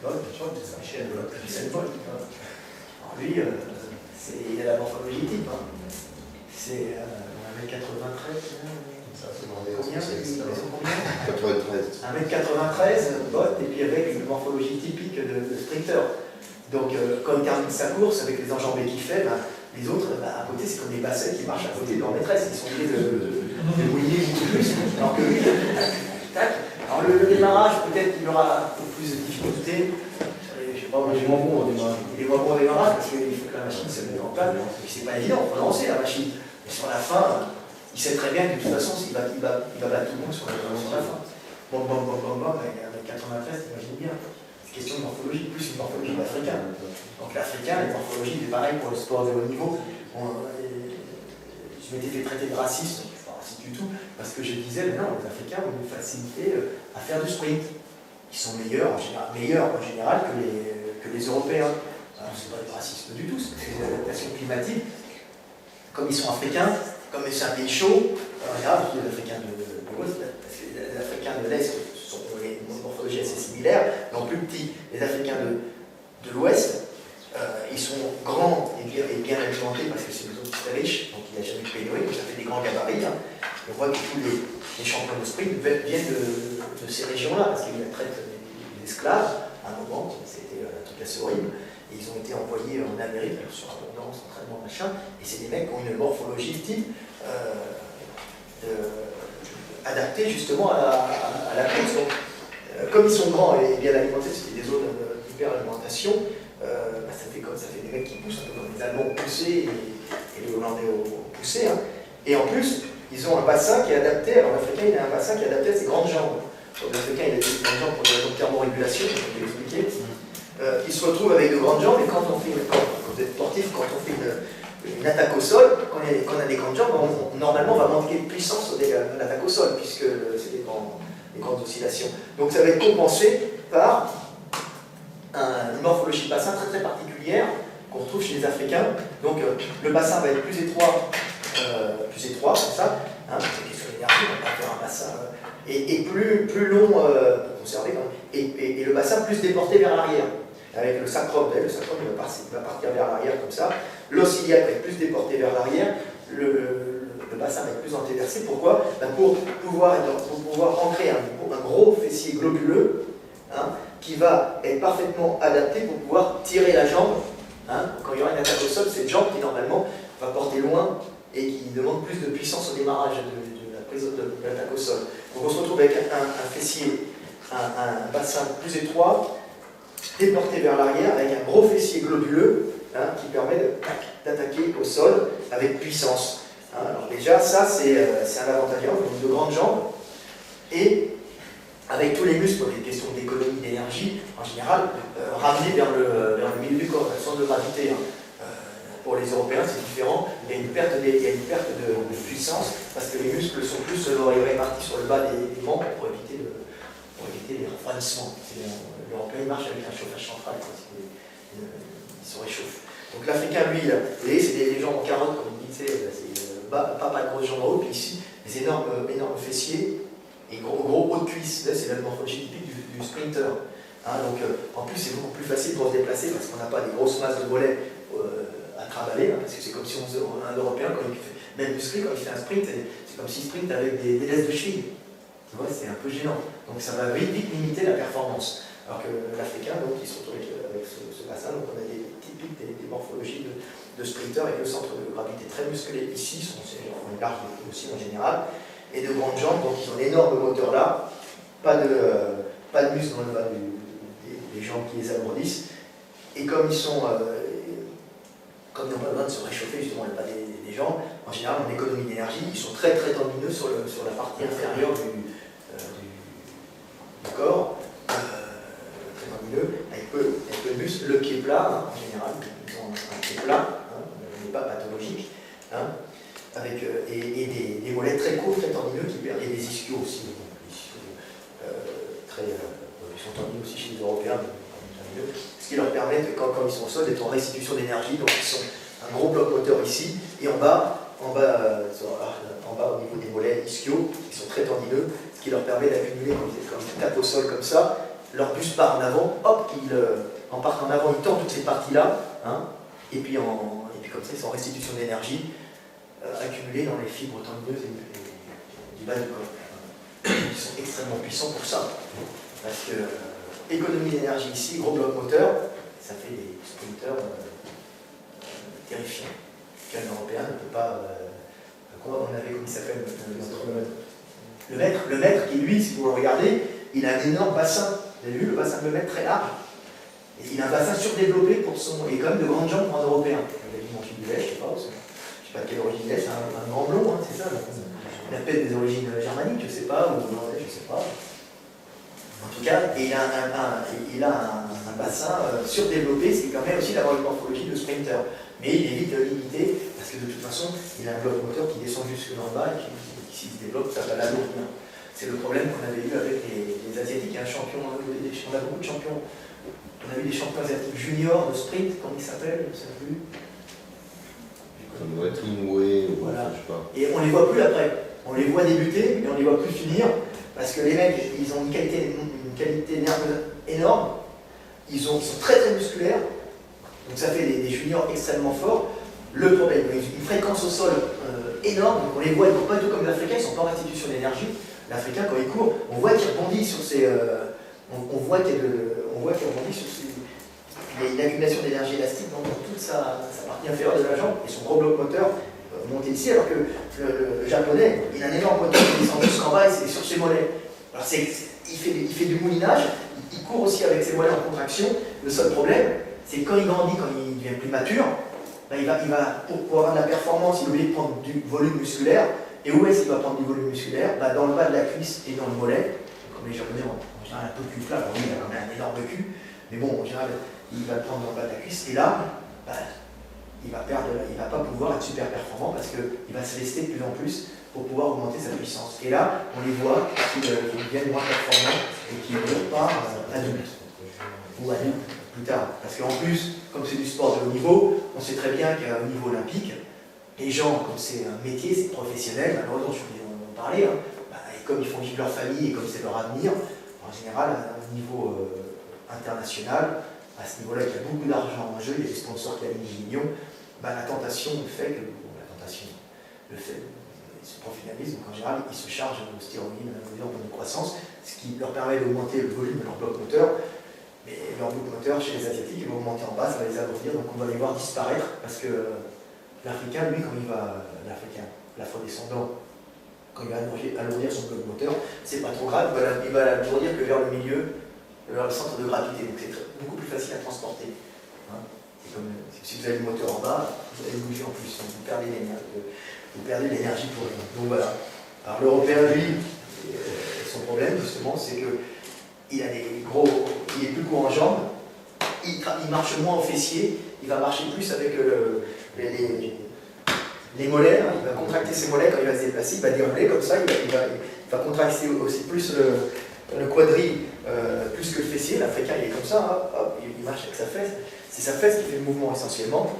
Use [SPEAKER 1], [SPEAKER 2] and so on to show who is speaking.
[SPEAKER 1] Bolt, Michel Bolt. Alors lui, il a la morphologie type. Hein. C'est 1m93. Combien 1m93, Bolt, et puis avec une morphologie typique de sprinter. Donc, quand il termine sa course, avec les enjambées qu'il fait, les autres, à côté, c'est comme des bassins qui marchent à côté de leur maîtresse. Ils sont obligés de mouiller beaucoup plus. Alors que lui, tac. Alors, le démarrage, peut-être qu'il aura un peu plus de difficultés. Je sais pas, moi, j'ai moins bon au démarrage. Il est moins bon au démarrage parce qu'il faut que la machine se mette en place. Et puis, c'est pas évident, il faut lancer la machine. Mais sur la fin, il sait très bien que de toute façon, il va battre tout le monde sur la fin. Bon, avec 93, t'imagines bien. Question de morphologie, plus une morphologie d'Africain. Donc l'Africain, les morphologies, c'est pareil pour le sport de haut niveau. Je m'étais fait traiter de raciste, donc je ne suis pas raciste du tout, parce que je disais, mais non, les Africains ont une facilité à faire du sprint. Ils sont meilleurs en général que les Européens. Alors c'est pas du racisme du tout, c'est des adaptations climatiques. Comme ils sont africains, comme c'est un pays chaud, regarde, les Africains de l'Ouest, parce que les Africains de l'Est sont des morphologies assez similaires, mais en plus petits. Les Africains de l'Ouest, ils sont grands et bien alimentés parce que c'est une zone très riche, donc il n'y a jamais de pénurie, donc ça fait des grands gabarits. Hein. On voit que tous les champions de sprint viennent de ces régions-là, parce qu'ils traitent des esclaves à un moment, c'était un truc assez horrible, et ils ont été envoyés en Amérique sur abondance, entraînement, machin, et c'est des mecs qui ont une morphologie type adaptée justement à la course. Donc, comme ils sont grands et bien alimentés, c'était des zones d'hyperalimentation, ça fait des mecs qui poussent un peu comme les Allemands ont poussé et les Hollandais ont poussé. Hein. Et en plus, ils ont un bassin qui est adapté. Alors l'Africain, il a un bassin qui est adapté à ses grandes jambes. L'Africain, il a des grandes jambes pour des raisons de thermorégulation, je vais l'expliquer. Il se retrouve avec de grandes jambes et quand vous êtes sportif, quand on fait une attaque au sol, quand on a des grandes jambes, normalement on va manquer de puissance à l'attaque au sol, puisque c'est des grandes oscillations. Donc ça va être compensé par une morphologie de bassin très très particulière qu'on retrouve chez les Africains. Donc le bassin va être plus étroit comme ça, hein, c'est une question d'énergie, on va faire un bassin et plus long pour conserver quand même, et le bassin plus déporté vers l'arrière. Avec le sacrum, il va partir vers l'arrière comme ça, l'os iliaque va être plus déporté vers l'arrière, le bassin va être plus antéversé. Pourquoi? Pour pouvoir ancrer un gros fessier globuleux, hein, qui va être parfaitement adapté pour pouvoir tirer la jambe. Hein. Quand il y aura une attaque au sol, cette jambe qui normalement va porter loin et qui demande plus de puissance au démarrage de la prise de l'attaque au sol. Donc on se retrouve avec un fessier, un bassin plus étroit, déporté vers l'arrière, avec un gros fessier globuleux, hein, qui permet d'attaquer au sol avec puissance. Hein. Alors déjà, ça c'est un avantage, donc de grandes jambes, et avec tous les muscles, pour des questions d'économie d'énergie, en général, ramenés vers le milieu du corps, le centre de gravité. Hein. Pour les Européens, c'est différent, il y a une perte de puissance, parce que les muscles sont plus répartis sur le bas des membres pour éviter les refroidissements. L'Européen marche avec un chauffage central, il se réchauffe. Donc l'Africain, lui, vous voyez, c'est des jambes en carotte, comme il dit, pas de grosses jambes en haut, puis ici, des énormes fessiers, et gros haut de cuisse. Là, c'est la morphologie typique du sprinter. Hein, donc, en plus, c'est beaucoup plus facile pour se déplacer, parce qu'on n'a pas des grosses masses de mollets à travailler, hein, parce que c'est comme si on faisait un Européen, quand il fait, même musclé, quand il fait un sprint, c'est comme s'il sprint avec des laisses de cheville. Tu vois, c'est un peu gênant. Donc ça va vite limiter la performance. Alors que l'Africain, donc, il se retrouve avec ce bassin, donc on a des typiques des morphologies de sprinter avec le centre de gravité très musclé ici, on est large aussi en général, et de grandes jambes, donc ils ont un énorme moteur là, pas de muscles dans le bas des jambes qui les alourdissent, et comme ils sont comme ils n'ont pas besoin de se réchauffer justement le bas des jambes, en général en économie d'énergie, ils sont très très tendineux sur la partie inférieure du corps, très tendineux, avec peu de muscles, le pied plat, hein, en général, ils ont un pied plat, hein, mais pas pathologique, hein, avec, et des mollets très courts, très tendineux, et des ischios aussi, ils sont tendineux aussi chez les Européens, ce qui leur permet, quand ils sont au sol, d'être en restitution d'énergie. Donc ils sont un gros bloc moteur ici, et en bas au niveau des mollets ischiaux, qui sont très tendineux, ce qui leur permet d'accumuler, quand ils tapent au sol comme ça, leur buste part en avant, hop, en partant en avant, ils tendent toutes ces parties-là, hein, et puis comme ça, ils sont en restitution d'énergie accumulée dans les fibres tendineuses et du bas du corps. Ils sont extrêmement puissants pour ça, parce que économie d'énergie ici, gros bloc moteur, ça fait des sprinters terrifiants. Qu'un Européen ne peut pas... on avait, comme il s'appelle, le maître qui, lui, si vous le regardez, il a un énorme bassin. Vous avez vu, le bassin de le maître très large. Et il a un bassin surdéveloppé pour son... Et quand même de grandes jambes pour un Européen. Il a dit mon fils du lait, je ne sais pas de quelle origine il est, c'est un grand blond, hein, c'est ça. Il a peut-être des origines germaniques, je ne sais pas, ou hollandais, je ne sais pas. En tout cas, il a un bassin surdéveloppé, ce qui permet aussi d'avoir une morphologie de sprinter. Mais il évite de limiter, parce que de toute façon, il a un bloc moteur qui descend jusque dans le bas et qui s'il se développe, ça va l'alourdir. C'est le problème qu'on avait eu avec les Asiatiques. Il y a un champion, on a beaucoup de champions. On a eu des champions asiatiques juniors de sprint, comment ils s'appellent, je ne sais plus.
[SPEAKER 2] Comme Wei,
[SPEAKER 1] voilà.
[SPEAKER 2] Je sais pas.
[SPEAKER 1] Et on ne les voit plus après. On les voit débuter, mais on ne les voit plus finir, parce que les mecs, ils ont une qualité nerveuse énorme, ils sont très très musculaires, donc ça fait des juniors extrêmement forts. Le problème, ils ont une fréquence au sol énorme, donc on les voit, ils ne courent pas du tout comme l'Africain, ils ne sont pas en restitution d'énergie. L'Africain, quand il court, on voit qu'il rebondit sur ses... on voit qu'il rebondit sur ses... Il y a une accumulation d'énergie élastique dans toute sa partie inférieure de la jambe, et son gros bloc moteur monté ici, alors que le japonais, il a un énorme moteur qui descend jusqu'en bas et c'est sur ses mollets. Alors il fait du moulinage, il court aussi avec ses mollets en contraction. Le seul problème, c'est que quand il grandit, quand il devient plus mature, ben pour avoir de la performance, il est obligé de prendre du volume musculaire. Et où est-ce qu'il va prendre du volume musculaire? Ben dans le bas de la cuisse et dans le mollet. Comme les japonais ont en général un peu de cul plat, bon, il a quand même un énorme cul, mais bon, en général, il va le prendre dans le bas de la cuisse. Et là, ben, il va pas pouvoir être super performant parce qu'il va se lester de plus en plus pour pouvoir augmenter sa puissance. Et là, on les voit qu'ils deviennent moins performants et qu'ils ne deviennent pas adultes. Ou adultes plus tard. Parce qu'en plus, comme c'est du sport de haut niveau, on sait très bien qu'au niveau olympique, les gens, comme c'est un métier, c'est professionnel, malheureusement, je vais en parler, hein, et comme ils font vivre leur famille et comme c'est leur avenir, en général, à un niveau international, à ce niveau-là, il y a beaucoup d'argent en jeu, il y a des sponsors qui alignent des millions, la tentation fait que, ils se professionnalisent, donc en général, ils se chargent de stéroïdes, de croissance, ce qui leur permet d'augmenter le volume de leur bloc moteur. Mais leur bloc moteur, chez les Asiatiques, il va augmenter en bas, ça va les alourdir, donc on va les voir disparaître, parce que l'Africain, lui, quand il va, l'afrodescendant, quand il va alourdir son bloc moteur, c'est pas trop grave, il va l'alourdir que vers le milieu, vers le centre de gravité, donc c'est beaucoup plus facile à transporter. Hein, c'est comme si vous avez le moteur en bas, vous allez bouger en plus, donc vous perdez l'énergie pour rien. Donc voilà. Alors l'Européen, lui, son problème justement, c'est qu'il il est plus court en jambes, il marche moins au fessier, il va marcher plus avec les mollets, hein, il va contracter ses mollets quand il va se déplacer, il va dérouler comme ça, il va contracter aussi plus le quadri plus que le fessier. L'Africain il est comme ça, hein, hop, il marche avec sa fesse, c'est sa fesse qui fait le mouvement essentiellement,